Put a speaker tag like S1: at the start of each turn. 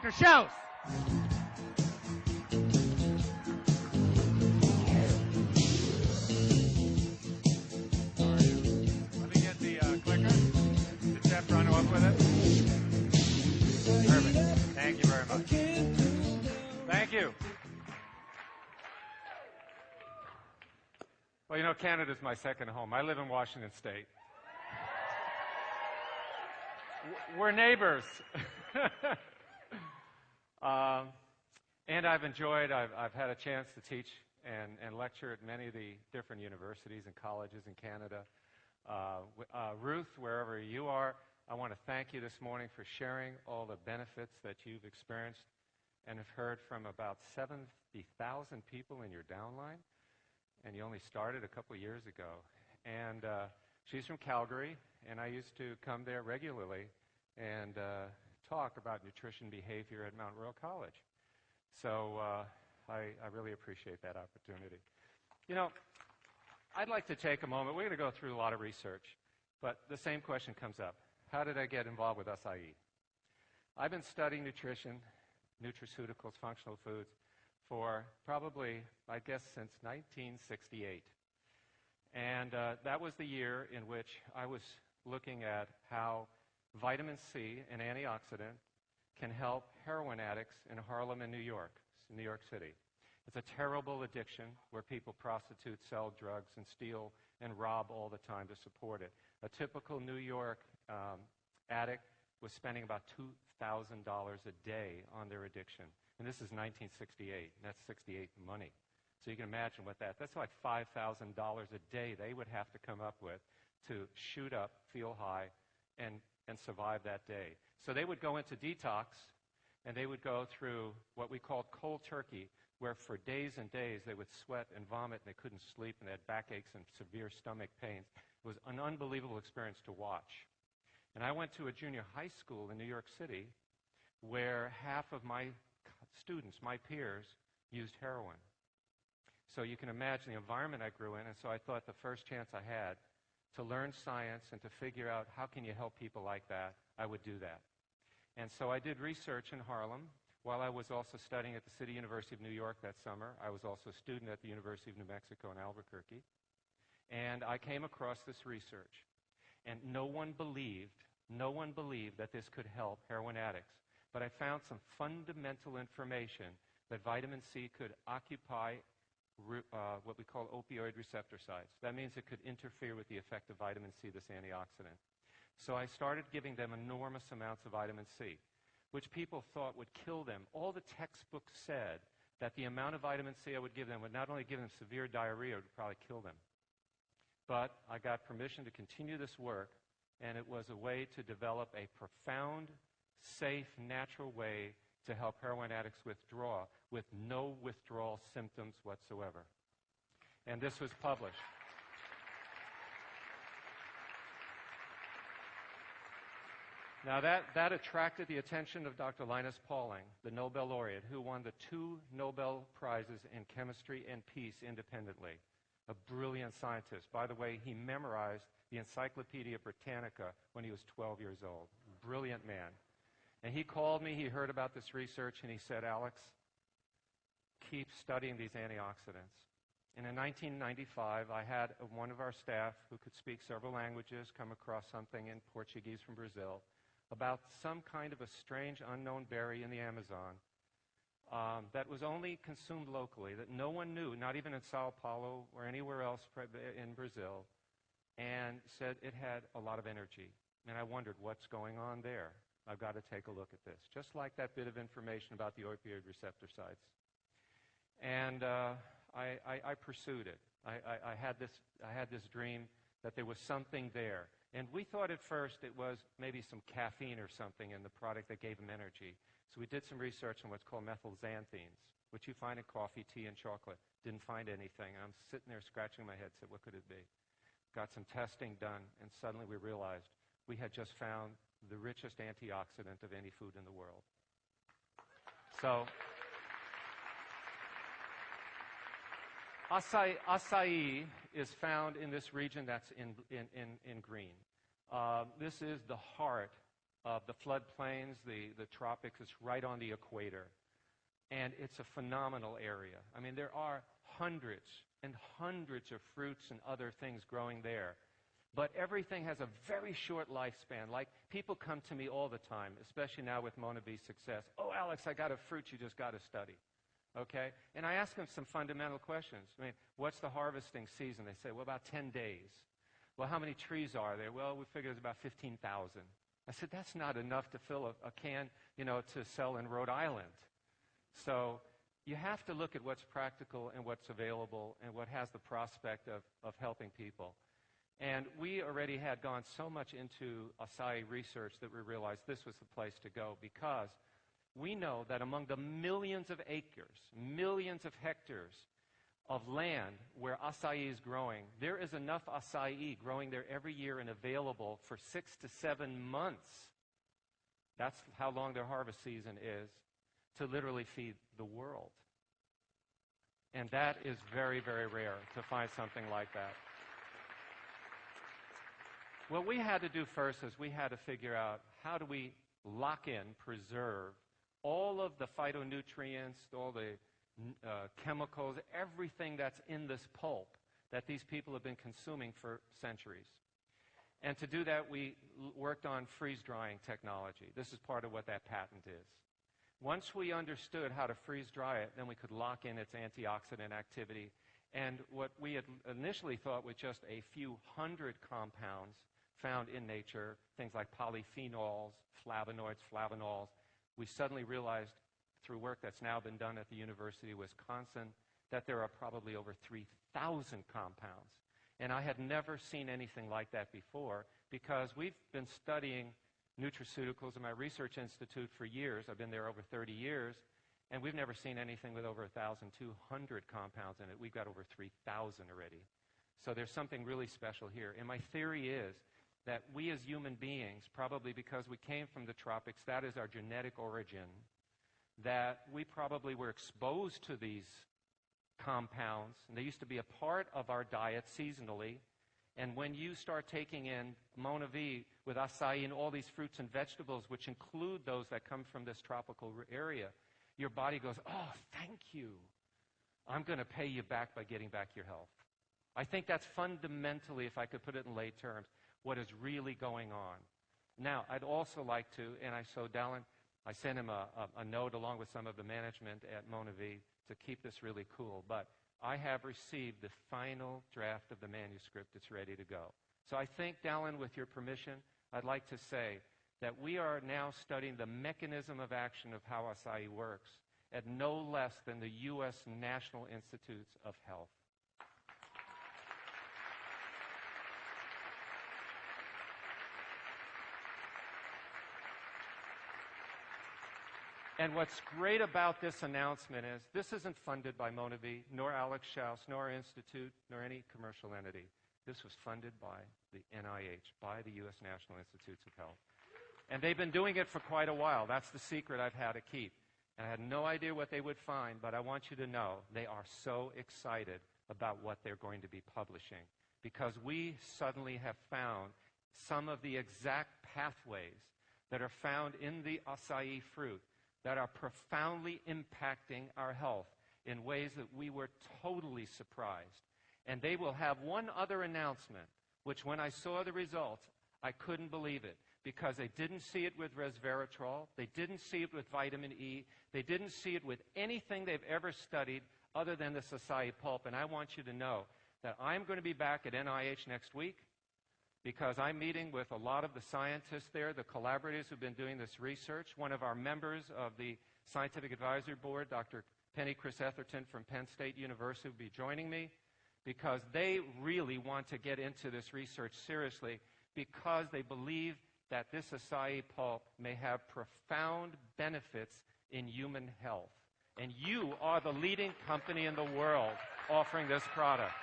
S1: Dr. Schauss. Let me get the clicker. Did Jeff run off with it? Perfect. Thank you very much. Thank you. Well, you know, Canada's my second home. I live in Washington State. We're neighbors. And I've had a chance to teach and lecture at many of the different universities and colleges in Canada. Ruth, wherever you are, I want to thank you this morning for sharing all the benefits that you've experienced and have heard from about 70,000 people in your downline. And you only started a couple years ago. And she's from Calgary, and I used to come there regularly and talk about nutrition behavior at Mount Royal College. So I really appreciate that opportunity. You know, I'd like to take a moment. We're going to go through a lot of research, but the same question comes up. How did I get involved with Acai? I've been studying nutrition, nutraceuticals, functional foods, for probably, I guess, since 1968. And that was the year in which I was looking at how vitamin C, an antioxidant, can help heroin addicts in Harlem and New York City. It's a terrible addiction where people prostitute, sell drugs, and steal and rob all the time to support it. A typical New York addict was spending about $2,000 a day on their addiction. And this is 1968, and that's 68 money. So you can imagine what that's like $5,000 a day they would have to come up with to shoot up, feel high, and survive that day. So they would go into detox, and they would go through what we called cold turkey, where for days and days they would sweat and vomit, and they couldn't sleep, and they had backaches and severe stomach pains. It was an unbelievable experience to watch. And I went to a junior high school in New York City where half of my students, my peers, used heroin. So you can imagine the environment I grew in, and so I thought the first chance I had to learn science and to figure out how can you help people like that, I would do that. And so I did research in Harlem while I was also studying at the City University of New York that summer. I was also a student at the University of New Mexico in Albuquerque. And I came across this research. And no one believed that this could help heroin addicts. But I found some fundamental information that vitamin C could occupy what we call opioid receptor sites. That means it could interfere with the effect of vitamin C, this antioxidant. So I started giving them enormous amounts of vitamin C, which people thought would kill them. All the textbooks said that the amount of vitamin C I would give them would not only give them severe diarrhea, it would probably kill them. But I got permission to continue this work, and it was a way to develop a profound, safe, natural way to help heroin addicts withdraw with no withdrawal symptoms whatsoever. And this was published. Now that attracted the attention of Dr. Linus Pauling, the Nobel laureate, who won the 2 Nobel Prizes in chemistry and peace independently. A brilliant scientist. By the way, he memorized the Encyclopedia Britannica when he was 12 years old. Brilliant man. And he called me, he heard about this research, and he said, Alex, keep studying these antioxidants. And in 1995, I had one of our staff who could speak several languages come across something in Portuguese from Brazil about some kind of a strange unknown berry in the Amazon that was only consumed locally, that no one knew, not even in Sao Paulo or anywhere else in Brazil, and said it had a lot of energy. And I wondered, what's going on there? I've got to take a look at this, just like that bit of information about the opioid receptor sites. And I pursued it. I had this dream that there was something there. And we thought at first it was maybe some caffeine or something in the product that gave him energy. So we did some research on what's called methylxanthines, which you find in coffee, tea, and chocolate. Didn't find anything. I'm sitting there scratching my head, said, what could it be? Got some testing done, and suddenly we realized we had just found the richest antioxidant of any food in the world. So acai is found in this region that's in green. This is the heart of the floodplains, the tropics. It's right on the equator. And it's a phenomenal area. I mean, there are hundreds and hundreds of fruits and other things growing there. But everything has a very short lifespan. Like, people come to me all the time, especially now with Monavie's success. Oh, Alex, I got a fruit you just got to study. Okay? And I ask them some fundamental questions. I mean, what's the harvesting season? They say, well, about 10 days. Well, how many trees are there? Well, we figure it's about 15,000. I said, that's not enough to fill a can, to sell in Rhode Island. So you have to look at what's practical and what's available and what has the prospect of helping people. And we already had gone so much into acai research that we realized this was the place to go, because we know that among the millions of acres, millions of hectares of land where acai is growing, there is enough acai growing there every year and available for 6 to 7 months. That's how long their harvest season is, to literally feed the world. And that is very, very rare to find something like that. What we had to do first is we had to figure out, how do we lock in, preserve all of the phytonutrients, all the chemicals, everything that's in this pulp that these people have been consuming for centuries. And to do that, we worked on freeze-drying technology. This is part of what that patent is. Once we understood how to freeze-dry it, then we could lock in its antioxidant activity. And what we had initially thought was just a few hundred compounds found in nature, things like polyphenols, flavonoids, flavanols, we suddenly realized through work that's now been done at the University of Wisconsin that there are probably over 3,000 compounds. And I had never seen anything like that before, because we've been studying nutraceuticals in my research institute for years. I've been there over 30 years, and we've never seen anything with over 1,200 compounds in it. We've got over 3,000 already. So there's something really special here. And my theory is that we as human beings, probably because we came from the tropics, that is our genetic origin, that we probably were exposed to these compounds, and they used to be a part of our diet seasonally. And when you start taking in Monavie with acai and all these fruits and vegetables, which include those that come from this tropical area, your body goes, oh, thank you. I'm going to pay you back by getting back your health. I think that's fundamentally, if I could put it in lay terms, what is really going on. Now, I'd also like to, and I sent him a note along with some of the management at Monavie to keep this really cool, but I have received the final draft of the manuscript. It's ready to go. So I think, Dallin, with your permission, I'd like to say that we are now studying the mechanism of action of how acai works at no less than the U.S. National Institutes of Health. And what's great about this announcement is this isn't funded by Monavie, nor Alex Schauss, nor our institute, nor any commercial entity. This was funded by the NIH, by the U.S. National Institutes of Health. And they've been doing it for quite a while. That's the secret I've had to keep. And I had no idea what they would find, but I want you to know they are so excited about what they're going to be publishing, because we suddenly have found some of the exact pathways that are found in the acai fruit that are profoundly impacting our health in ways that we were totally surprised. And they will have one other announcement, which when I saw the results, I couldn't believe it, because they didn't see it with resveratrol, they didn't see it with vitamin E, they didn't see it with anything they've ever studied other than this acai pulp. And I want you to know that I'm going to be back at NIH next week, because I'm meeting with a lot of the scientists there, the collaborators who've been doing this research. One of our members of the Scientific Advisory Board, Dr. Penny Chris Etherton from Penn State University, will be joining me, because they really want to get into this research seriously, because they believe that this acai pulp may have profound benefits in human health. And you are the leading company in the world offering this product.